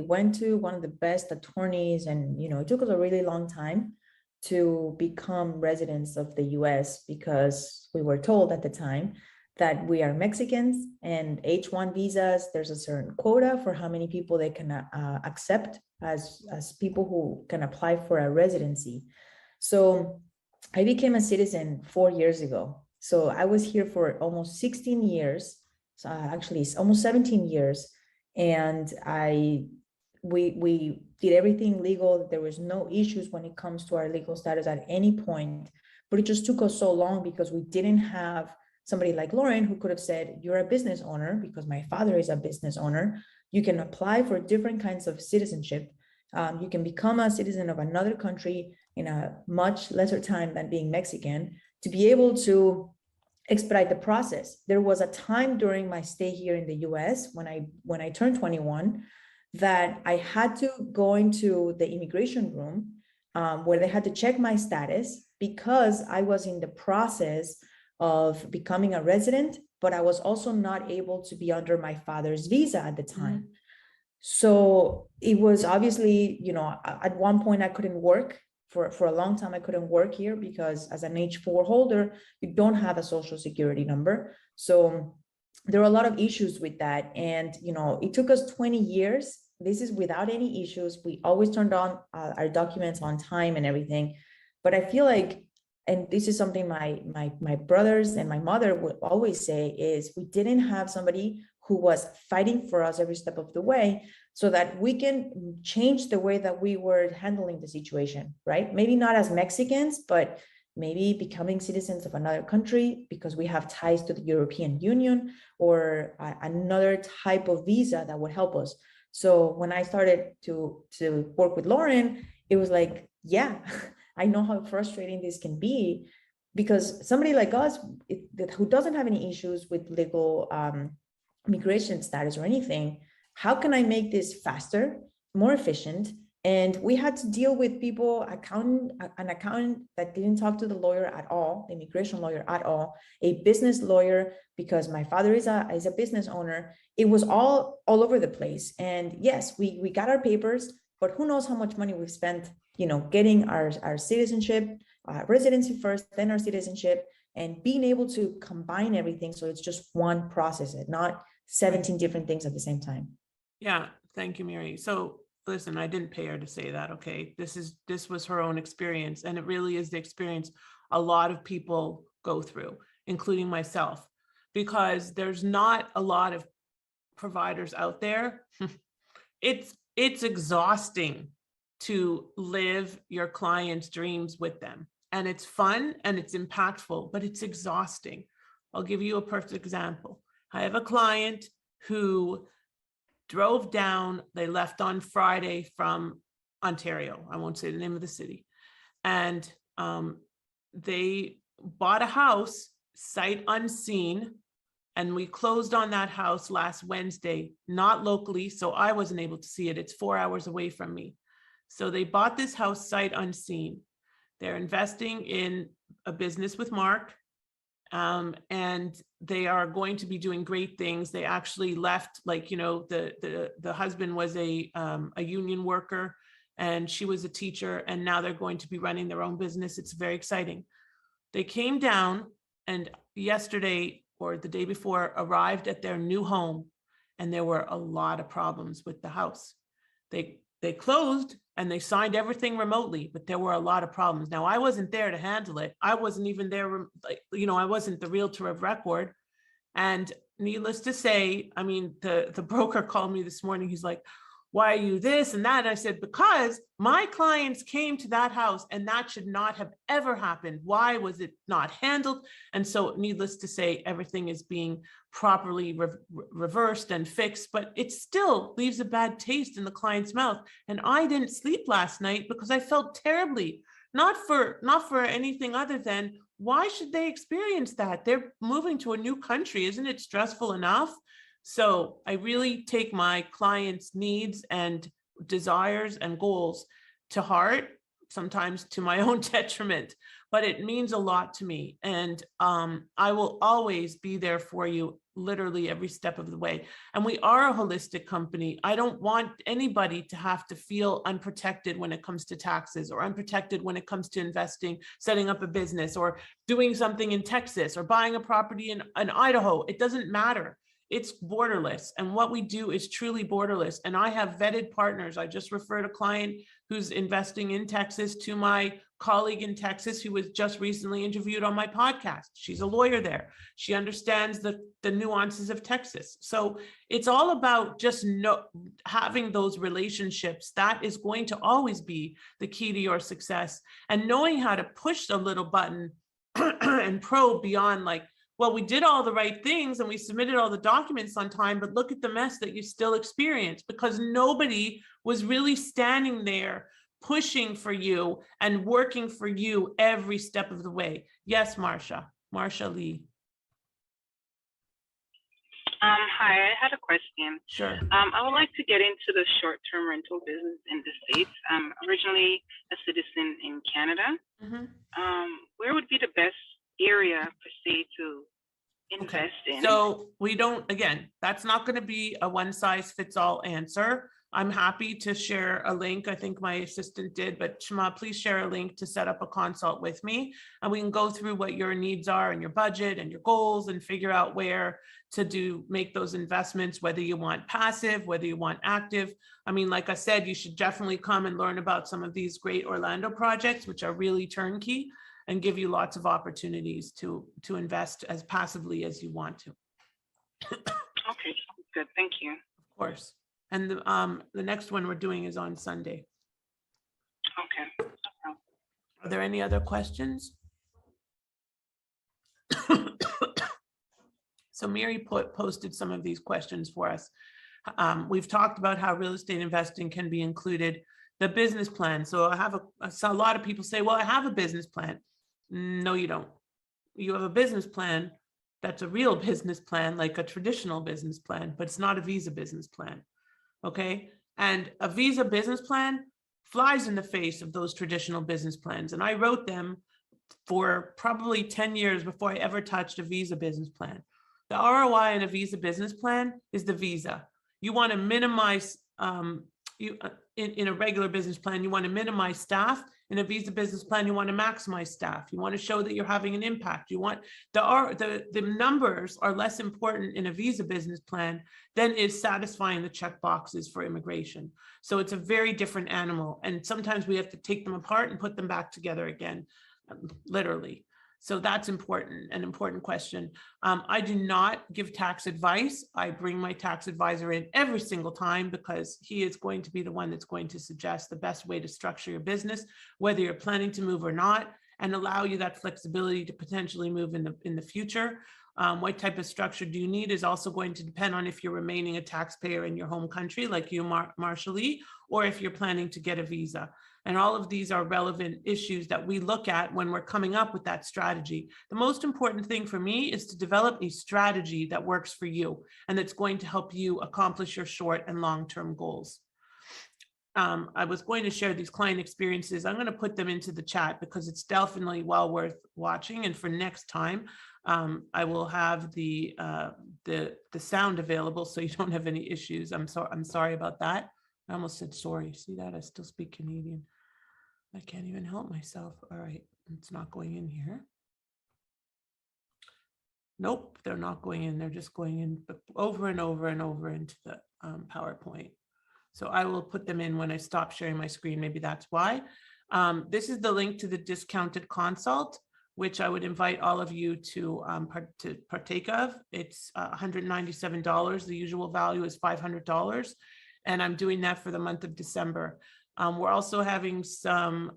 went to one of the best attorneys, and it took us a really long time to become residents of the US because we were told at the time that we are Mexicans, and H1 visas, there's a certain quota for how many people they can accept as people who can apply for a residency. So I became a citizen 4 years ago. So I was here for almost 16 years. So actually it's almost 17 years. And we did everything legal. There was no issues when it comes to our legal status at any point, but it just took us so long because we didn't have somebody like Lauren who could have said, you're a business owner, because my father is a business owner. You can apply for different kinds of citizenship. You can become a citizen of another country in a much lesser time than being Mexican to be able to expedite the process. There was a time during my stay here in the US when I turned 21 that I had to go into the immigration room where they had to check my status because I was in the process of becoming a resident, but I was also not able to be under my father's visa at the time. Mm-hmm. So it was obviously, at one point I couldn't work. For a long time, I couldn't work here because as an H4 holder, you don't have a social security number. So there are a lot of issues with that. And, it took us 20 years. This is without any issues. We always turned on our documents on time and everything. But I feel like, and this is something my brothers and my mother would always say, is we didn't have somebody who was fighting for us every step of the way so that we can change the way that we were handling the situation, right? Maybe not as Mexicans, but maybe becoming citizens of another country because we have ties to the European Union or another type of visa that would help us. So when I started to work with Lauren, it was like, yeah, I know how frustrating this can be because somebody like us who doesn't have any issues with legal immigration status or anything, how can I make this faster, more efficient, And we had to deal with people, an accountant that didn't talk to the lawyer at all, the immigration lawyer at all, a business lawyer, because my father is a business owner. It was all over the place. And yes, we got our papers, but who knows how much money we've spent, getting our citizenship, residency first, then our citizenship, and being able to combine everything so it's just one process, and not 17 different things at the same time. Yeah, thank you, Mary. So listen, I didn't pay her to say that, okay? This was her own experience, and it really is the experience a lot of people go through, including myself, because there's not a lot of providers out there. It's exhausting to live your clients' dreams with them. And it's fun and it's impactful, but it's exhausting. I'll give you a perfect example. I have a client who drove down, they left on Friday from Ontario. I won't say the name of the city. And they bought a house sight unseen. And we closed on that house last Wednesday, not locally, so I wasn't able to see it. It's 4 hours away from me. So they bought this house sight unseen. They're investing in a business with Mark, and they are going to be doing great things. They actually left, the husband was a union worker and she was a teacher, and now they're going to be running their own business. It's very exciting. They came down and yesterday or the day before arrived at their new home, and there were a lot of problems with the house. They closed and they signed everything remotely, but there were a lot of problems. Now, I wasn't there to handle it. I wasn't even there, I wasn't the realtor of record. And needless to say, I mean, the broker called me this morning. He's like, why are you this and that? And I said, because my clients came to that house and that should not have ever happened. Why was it not handled? And so needless to say, everything is being properly reversed and fixed, but it still leaves a bad taste in the client's mouth. And I didn't sleep last night because I felt terribly, not for anything other than, why should they experience that? They're moving to a new country. Isn't it stressful enough? So I really take my clients' needs and desires and goals to heart, sometimes to my own detriment, but it means a lot to me. And I will always be there for you, literally every step of the way. And we are a holistic company. I don't want anybody to have to feel unprotected when it comes to taxes, or unprotected when it comes to investing, setting up a business, or doing something in Texas, or buying a property in Idaho. It doesn't matter. It's borderless. And what we do is truly borderless. And I have vetted partners. I just referred a client who's investing in Texas to my colleague in Texas who was just recently interviewed on my podcast. She's a lawyer there. She understands the nuances of Texas. So it's all about just having those relationships. That is going to always be the key to your success. And knowing how to push a little button and probe beyond, like, well, we did all the right things and we submitted all the documents on time, but look at the mess that you still experienced, because nobody was really standing there pushing for you and working for you every step of the way. Yes, Marsha Lee. Hi, I had a question. Sure. I would like to get into the short-term rental business in the States. I'm originally a citizen in Canada. Mm-hmm. Where would be the best area per se to invest in? So we don't, again, that's not going to be a one size fits all answer. I'm happy to share a link. I think my assistant did, but Shema, please share a link to set up a consult with me, and we can go through what your needs are and your budget and your goals and figure out where to make those investments, whether you want passive, whether you want active. I mean, like I said, you should definitely come and learn about some of these great Orlando projects, which are really turnkey and give you lots of opportunities to invest as passively as you want to. Okay, good, thank you. Of course. And the next one we're doing is on Sunday. Okay. Are there any other questions? So Mary posted some of these questions for us. We've talked about how real estate investing can be included, the business plan. So a lot of people say, well, I have a business plan. No, you don't. You have a business plan that's a real business plan, like a traditional business plan, but it's not a Visa business plan. Okay. And a Visa business plan flies in the face of those traditional business plans. And I wrote them for probably 10 years before I ever touched a visa business plan. The ROI in a visa business plan is the visa. You want to minimize, in a regular business plan, you want to minimize staff. In a visa business plan, you want to maximize staff. You want to show that you're having an impact. You want the numbers are less important in a visa business plan than is satisfying the check boxes for immigration. So it's a very different animal. And sometimes we have to take them apart and put them back together again, literally. So that's important, an important question. I do not give tax advice. I bring my tax advisor in every single time because he is going to be the one that's going to suggest the best way to structure your business, whether you're planning to move or not, and allow you that flexibility to potentially move in the future. What type of structure do you need is also going to depend on if you're remaining a taxpayer in your home country, like you, Marshall, or if you're planning to get a visa. And all of these are relevant issues that we look at when we're coming up with that strategy. The most important thing for me is to develop a strategy that works for you and that's going to help you accomplish your short and long-term goals. I was going to share these client experiences. I'm going to put them into the chat because it's definitely well worth watching. And for next time, I will have the sound available so you don't have any issues. I'm sorry about that. I almost said sorry. See that? I still speak Canadian. I can't even help myself. All right, it's not going in here. Nope, they're not going in. They're just going in over and over and over into the PowerPoint. So I will put them in when I stop sharing my screen. Maybe that's why. This is the link to the discounted consult, which I would invite all of you to partake of. It's $197. The usual value is $500. And I'm doing that for the month of December. We're also having some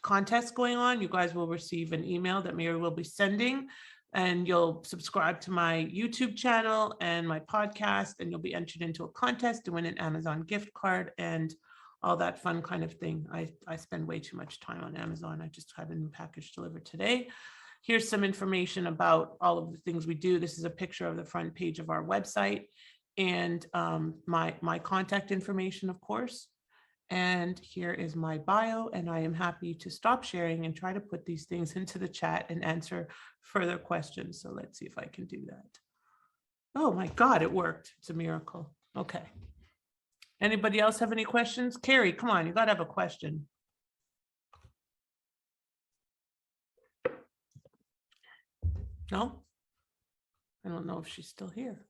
contests going on. You guys will receive an email that Mary will be sending, and you'll subscribe to my YouTube channel and my podcast, and you'll be entered into a contest to win an Amazon gift card and all that fun kind of thing. I spend way too much time on Amazon. I just had a new package delivered today. Here's some information about all of the things we do. This is a picture of the front page of our website and my contact information, of course. And here is my bio, and I am happy to stop sharing and try to put these things into the chat and answer further questions. So let's see if I can do that. Oh my God, it worked. It's a miracle. Okay. Anybody else have any questions? Carrie, come on, you gotta have a question. No? I don't know if she's still here.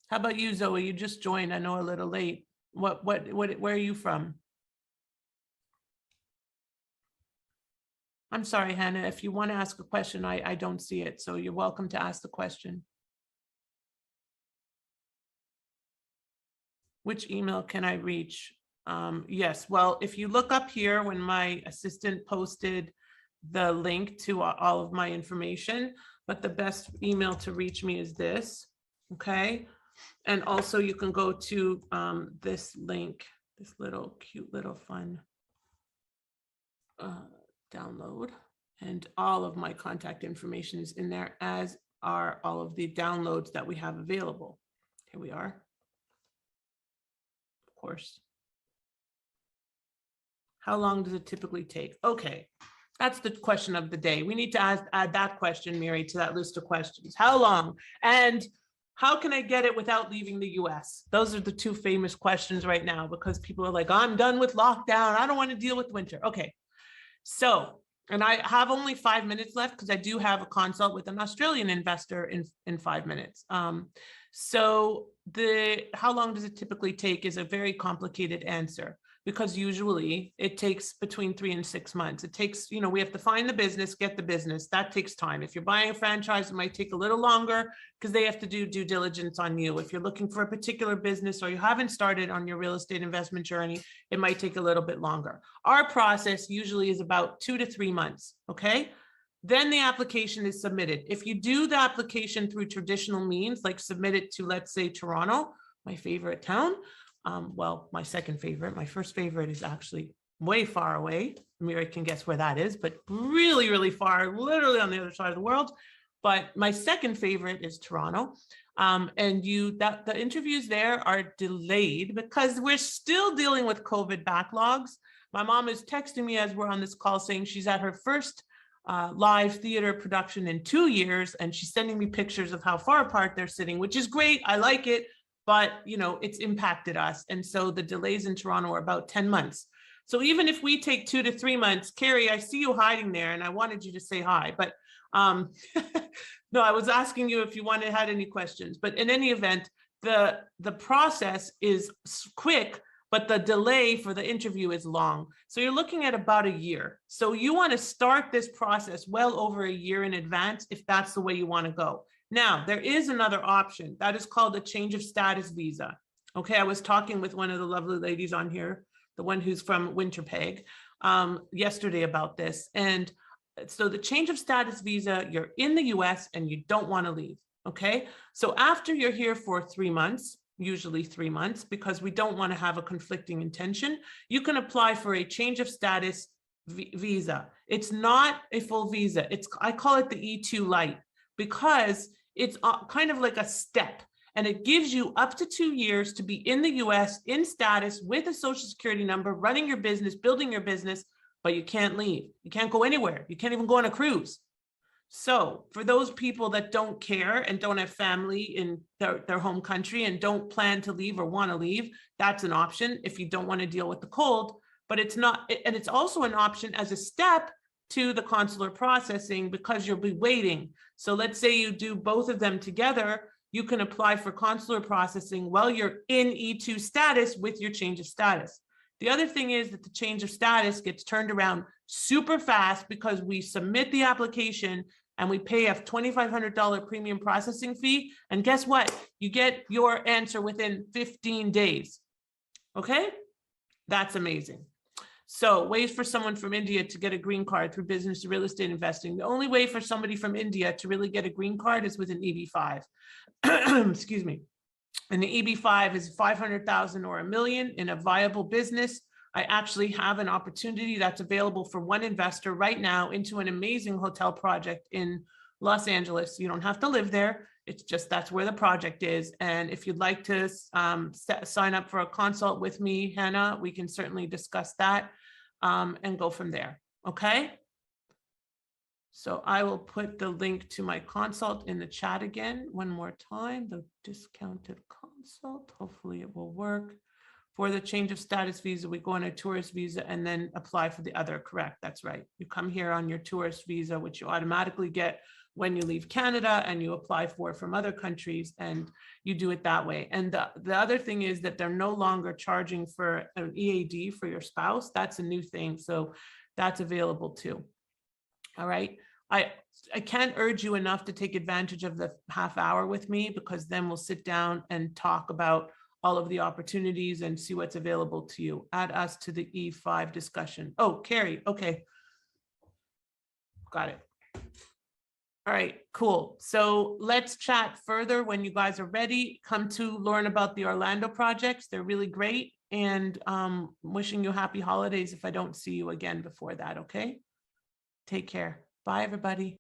How about you, Zoe? You just joined. I know a little late. Where are you from? I'm sorry, Hannah. If you want to ask a question, I don't see it. So you're welcome to ask the question. Which email can I reach? Yes. Well, if you look up here when my assistant posted the link to all of my information, but the best email to reach me is this. Okay. And also you can go to this link, this little cute little fun download, and all of my contact information is in there, as are all of the downloads that we have available. Here we are. Of course. How long does it typically take? Okay, that's the question of the day. We need to add that question, Mary, to that list of questions. How long? And how can I get it without leaving the US? Those are the two famous questions right now, because people are like, I'm done with lockdown. I don't want to deal with winter. Okay. So, and I have only 5 minutes left because I do have a consult with an Australian investor in 5 minutes. So how long does it typically take is a very complicated answer, because usually it takes between 3 and 6 months. It takes, we have to find the business, get the business. That takes time. If you're buying a franchise, it might take a little longer because they have to do due diligence on you. If you're looking for a particular business or you haven't started on your real estate investment journey, it might take a little bit longer. Our process usually is about 2 to 3 months, okay? Then the application is submitted. If you do the application through traditional means, like submit it to, let's say, Toronto, my favorite town, well, my second favorite. My first favorite is actually way far away. Mary can guess where that is, but really, really far, literally on the other side of the world. But my second favorite is Toronto. And the interviews there are delayed because we're still dealing with COVID backlogs. My mom is texting me as we're on this call saying she's at her first live theater production in 2 years, and she's sending me pictures of how far apart they're sitting, which is great. I like it, but it's impacted us. And so the delays in Toronto are about 10 months. So even if we take 2 to 3 months, Carrie, I see you hiding there and I wanted you to say hi, but no, I was asking you if you had any questions, but in any event, the process is quick, but the delay for the interview is long. So you're looking at about a year. So you want to start this process well over a year in advance if that's the way you want to go. Now, there is another option that is called a change of status visa. Okay, I was talking with one of the lovely ladies on here, the one who's from Winnipeg, yesterday about this. And so the change of status visa, you're in the US and you don't want to leave. Okay, so after you're here for 3 months, usually 3 months, because we don't want to have a conflicting intention, you can apply for a change of status visa. It's not a full visa. I call it the E-2 light because it's kind of like a step, and it gives you up to 2 years to be in the US in status with a social security number, running your business, building your business, but you can't leave. You can't go anywhere. You can't even go on a cruise. So for those people that don't care and don't have family in their home country and don't plan to leave or want to leave, that's an option if you don't want to deal with the cold. But it's not, and it's also an option as a step to the consular processing because you'll be waiting. So let's say you do both of them together, you can apply for consular processing while you're in E-2 status with your change of status. The other thing is that the change of status gets turned around super fast because we submit the application and we pay a $2,500 premium processing fee. And guess what? You get your answer within 15 days. Okay? That's amazing. So ways for someone from India to get a green card through business real estate investing. The only way for somebody from India to really get a green card is with an EB-5. Excuse me. And the EB-5 is 500,000 or $1 million in a viable business. I actually have an opportunity that's available for one investor right now into an amazing hotel project in Los Angeles. You don't have to live there. It's just that's where the project is. And if you'd like to sign up for a consult with me, Hannah, we can certainly discuss that and go from there. Okay. So I will put the link to my consult in the chat again one more time, the discounted consult. Hopefully it will work. For the change of status visa, we go on a tourist visa and then apply for the other, correct? That's right. You come here on your tourist visa, which you automatically get when you leave Canada, and you apply for it from other countries, and you do it that way. And the other thing is that they're no longer charging for an EAD for your spouse. That's a new thing. So that's available too. All right. I can't urge you enough to take advantage of the half hour with me, because then we'll sit down and talk about all of the opportunities and see what's available to you. Add us to the E-5 discussion. Oh, Carrie, okay. Got it. All right, cool. So let's chat further when you guys are ready. Come to learn about the Orlando projects. They're really great. And wishing you happy holidays if I don't see you again before that, okay? Take care. Bye, everybody.